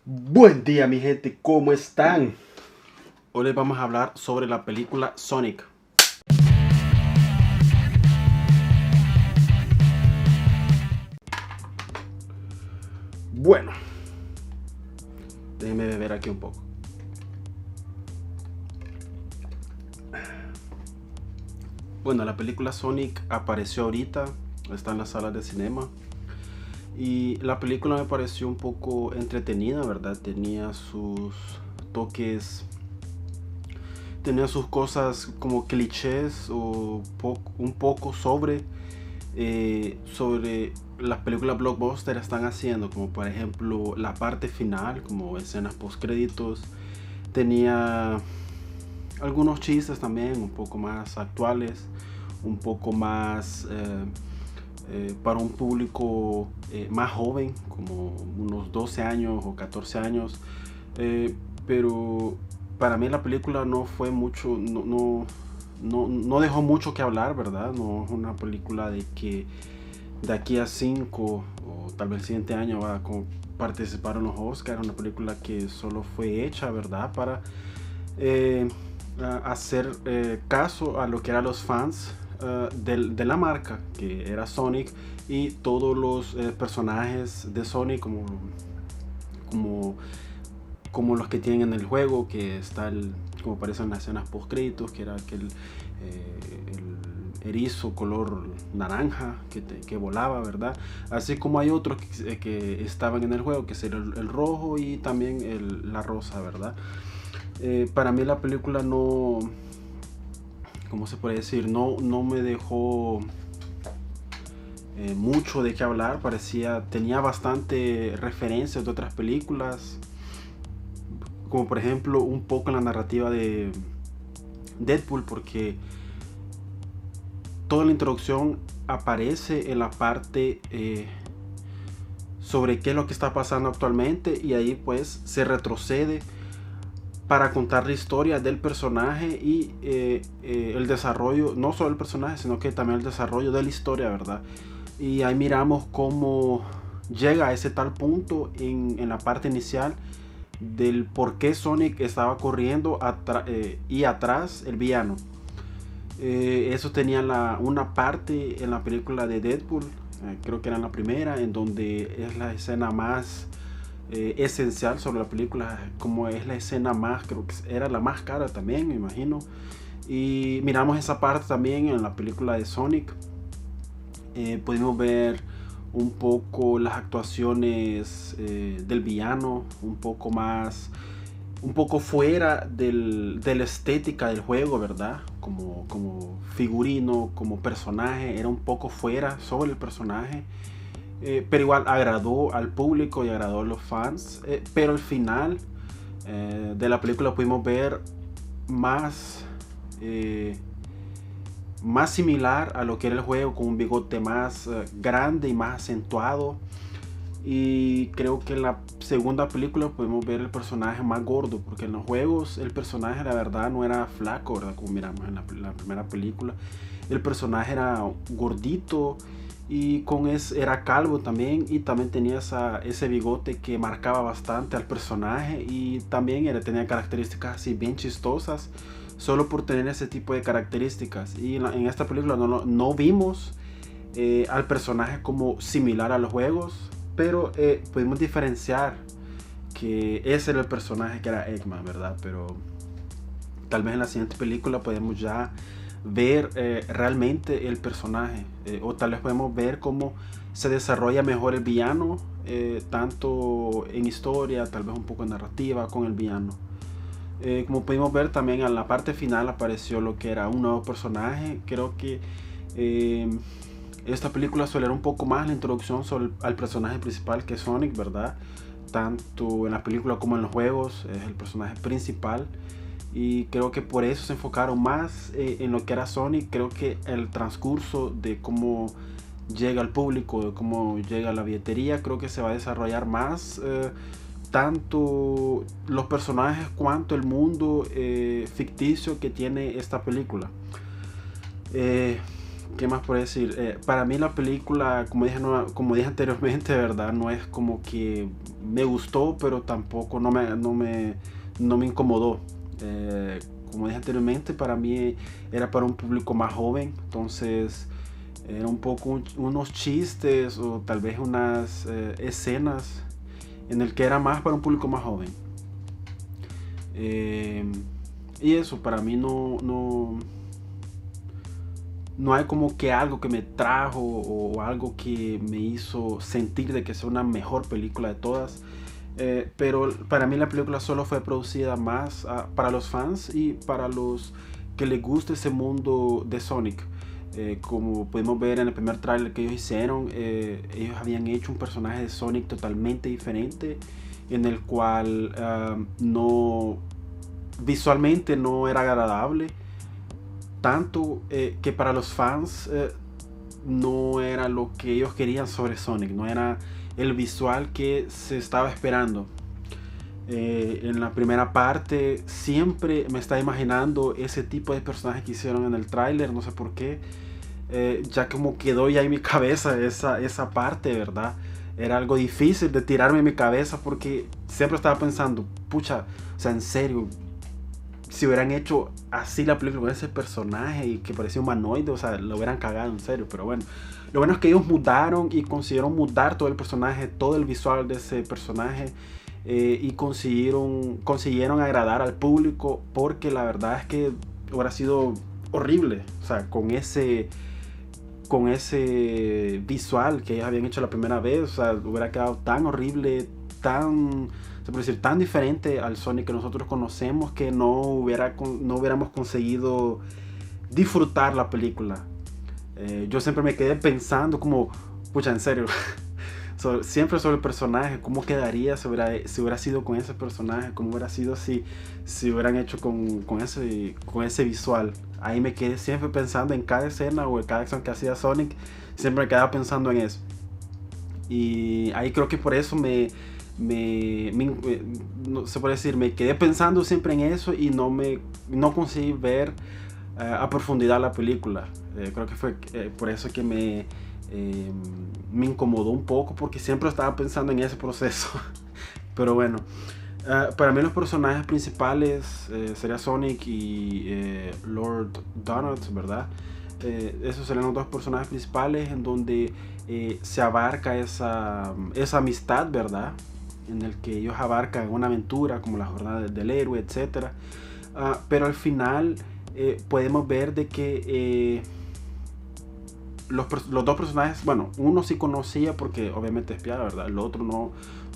Buen día, mi gente, ¿cómo están? Hoy les vamos a hablar sobre la película Sonic. Bueno, déjenme beber aquí un poco. Bueno, la película Sonic apareció ahorita, está en las salas de cinema. Y la película me pareció un poco entretenida, ¿verdad? Tenía sus toques, tenía sus cosas como clichés o un poco sobre las películas blockbuster están haciendo, como por ejemplo la parte final, como escenas post créditos. Tenía algunos chistes también un poco más actuales, un poco más para un público más joven, como unos 12 años o 14 años. Pero para mí la película no fue mucho, no dejó mucho que hablar, ¿verdad? No es una película de que de aquí a 5 o tal vez el siguiente año va a participar en los Oscars. Una película que solo fue hecha, ¿verdad? Para eh, hacer caso a lo que eran los fans de la marca, que era Sonic, y todos los personajes de Sonic, como, como los que tienen en el juego, que está como aparecen en las escenas post créditos, que era el erizo color naranja que volaba, ¿verdad? Así como hay otros que estaban en el juego, que sería el rojo y también la rosa, ¿verdad? Para mí la película no, ¿cómo se puede decir? No me dejó mucho de qué hablar. Tenía bastante referencias de otras películas, como por ejemplo un poco en la narrativa de Deadpool, porque toda la introducción aparece en la parte sobre qué es lo que está pasando actualmente, y ahí pues se retrocede para contar la historia del personaje y el desarrollo, no solo el personaje, sino que también el desarrollo de la historia, ¿verdad? Y ahí miramos cómo llega a ese tal punto en la parte inicial del por qué Sonic estaba corriendo y atrás el villano. Eso tenía una parte en la película de Deadpool, creo que era en la primera, en donde es la escena más esencial sobre la película, como es la escena más, creo que era la más cara también, me imagino. Y miramos esa parte también en la película de Sonic. Pudimos ver un poco las actuaciones del villano, un poco fuera de la estética del juego, ¿verdad? Como figurino, como personaje, era un poco fuera sobre el personaje. Pero igual agradó al público y agradó a los fans. Pero al final de la película pudimos ver más, más similar a lo que era el juego, con un bigote más grande y más acentuado. Y creo que en la segunda película podemos ver el personaje más gordo, porque en los juegos el personaje la verdad no era flaco, ¿verdad? Como miramos en la primera película. El personaje era gordito y era calvo también, y también tenía ese bigote que marcaba bastante al personaje, y también tenía características así bien chistosas solo por tener ese tipo de características. Y en esta película no vimos al personaje como similar a los juegos, pero pudimos diferenciar que ese era el personaje que era Eggman, ¿verdad? Pero tal vez en la siguiente película podemos ya ver realmente el personaje, o tal vez podemos ver cómo se desarrolla mejor el villano, tanto en historia, tal vez un poco en narrativa con el villano. Como pudimos ver también en la parte final apareció lo que era un nuevo personaje. Creo que eh, esta película suele un poco más la introducción al personaje principal, que es Sonic, ¿verdad? Tanto en la película como en los juegos es el personaje principal, y creo que por eso se enfocaron más en lo que era Sonic. Creo que el transcurso de cómo llega al público, de cómo llega a la billetería, creo que se va a desarrollar más tanto los personajes cuanto el mundo ficticio que tiene esta película. ¿Qué más puedo decir? Para mí la película, como dije, como dije anteriormente, ¿verdad? No es como que me gustó, pero tampoco no me incomodó. Como dije anteriormente, para mí era para un público más joven, entonces era un poco unos chistes o tal vez unas escenas en el que era más para un público más joven. Eh, y eso, para mí no hay como que algo que me trajo o algo que me hizo sentir de que sea una mejor película de todas. Pero para mí la película solo fue producida más para los fans y para los que les gusta ese mundo de Sonic. Como pudimos ver en el primer tráiler que ellos hicieron, ellos habían hecho un personaje de Sonic totalmente diferente, en el cual no visualmente no era agradable, tanto que para los fans no era lo que ellos querían sobre Sonic, no era el visual que se estaba esperando. En la primera parte siempre me estaba imaginando ese tipo de personaje que hicieron en el tráiler, no sé por qué. Ya como quedó ya en mi cabeza esa parte, ¿verdad? Era algo difícil de tirarme en mi cabeza porque siempre estaba pensando, pucha, o sea, en serio, si hubieran hecho así la película con ese personaje y que parecía humanoide, o sea, lo hubieran cagado en serio, pero bueno. Lo bueno es que ellos mudaron y consiguieron mudar todo el personaje, todo el visual de ese personaje, y consiguieron agradar al público, porque la verdad es que hubiera sido horrible, o sea, con ese visual que ellos habían hecho la primera vez, o sea, hubiera quedado tan horrible, se puede decir, tan diferente al Sonic que nosotros conocemos, que no hubiéramos conseguido disfrutar la película. Yo siempre me quedé pensando como, pucha, en serio, siempre sobre el personaje, cómo quedaría si hubiera sido con ese personaje, cómo hubiera sido si hubieran hecho con ese visual. Ahí me quedé siempre pensando en cada escena o en cada acción que hacía Sonic, siempre me quedaba pensando en eso. Y ahí creo que por eso no se puede decir, me quedé pensando siempre en eso y no conseguí ver a profundidad la película. Creo que fue por eso que me incomodó un poco, porque siempre estaba pensando en ese proceso. Pero bueno, para mí los personajes principales sería Sonic y Lord Donut, ¿verdad? Esos serían los dos personajes principales en donde se abarca esa amistad, ¿verdad? En el que ellos abarcan una aventura como la jornada del héroe, etc. Pero al final podemos ver de que los dos personajes, bueno, uno sí conocía porque obviamente espiaba, ¿verdad? El otro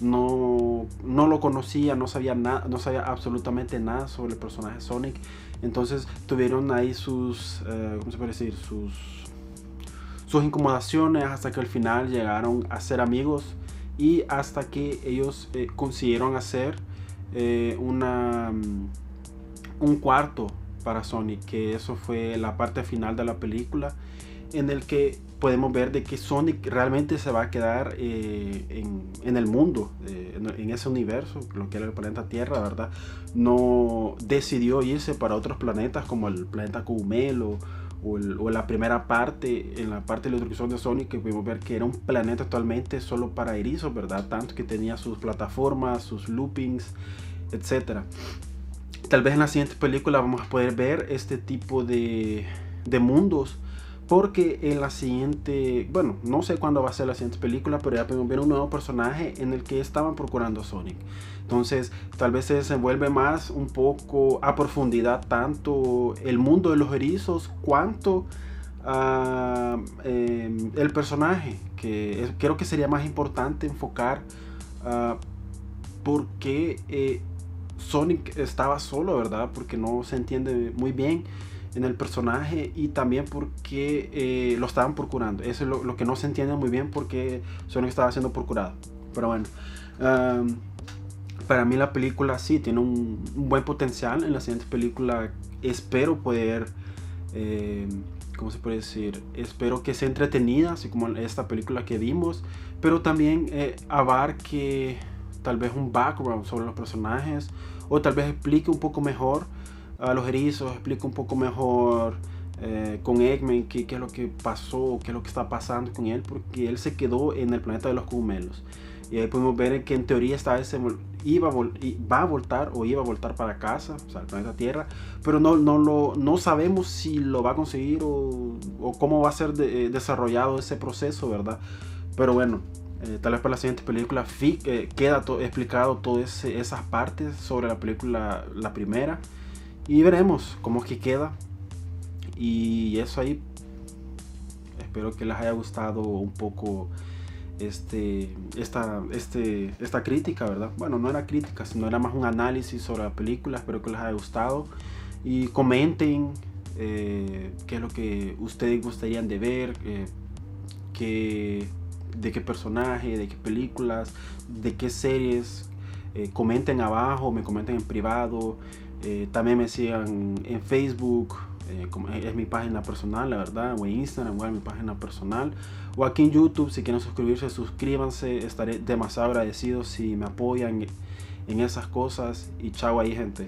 no lo conocía, no sabía absolutamente nada sobre el personaje Sonic. Entonces tuvieron ahí sus, ¿cómo se puede decir? Sus incomodaciones, hasta que al final llegaron a ser amigos y hasta que ellos consiguieron hacer un cuarto para Sonic, que eso fue la parte final de la película, en el que podemos ver de que Sonic realmente se va a quedar en el mundo, en ese universo, lo que era el planeta Tierra, ¿verdad? No decidió irse para otros planetas como el planeta Cogumelo o la primera parte, en la parte de la introducción de Sonic, que pudimos ver que era un planeta actualmente solo para erizos, ¿verdad? Tanto que tenía sus plataformas, sus loopings, etc. Tal vez en la siguiente película vamos a poder ver este tipo de mundos, porque en la siguiente, bueno, no sé cuándo va a ser la siguiente película, pero ya podemos ver un nuevo personaje en el que estaban procurando Sonic. Entonces tal vez se desenvuelve más un poco a profundidad tanto el mundo de los erizos cuanto el personaje, que creo que sería más importante enfocar por qué Sonic estaba solo, ¿verdad? Porque no se entiende muy bien en el personaje, y también porque lo estaban procurando. Eso es lo que no se entiende muy bien, porque Sonic estaba siendo procurado. Pero bueno, para mí la película sí tiene un buen potencial. En la siguiente película espero poder, ¿cómo se puede decir? Espero que sea entretenida, así como esta película que vimos, pero también abarque tal vez un background sobre los personajes, o tal vez explique un poco mejor a los erizos, explique un poco mejor con Eggman, qué es lo que pasó, qué es lo que está pasando con él, porque él se quedó en el planeta de los cogumelos. Y ahí podemos ver que en teoría iba a voltar para casa, o sea, el planeta Tierra, pero no sabemos si lo va a conseguir o cómo va a ser desarrollado ese proceso, ¿verdad? Pero bueno, tal vez para la siguiente película queda explicado todas esas partes sobre la película, la primera, y veremos cómo es que queda. Y eso ahí, espero que les haya gustado un poco esta crítica, ¿verdad? Bueno, no era crítica, sino era más un análisis sobre la película. Espero que les haya gustado y comenten qué es lo que ustedes gustarían de ver, de qué personaje, de qué películas, de qué series. Comenten abajo, me comenten en privado. También me sigan en Facebook, es mi página personal, la verdad, o en Instagram, igual mi página personal, o aquí en YouTube. Si quieren suscribirse, suscríbanse. Estaré demasiado agradecido si me apoyan en esas cosas. Y chao ahí, gente.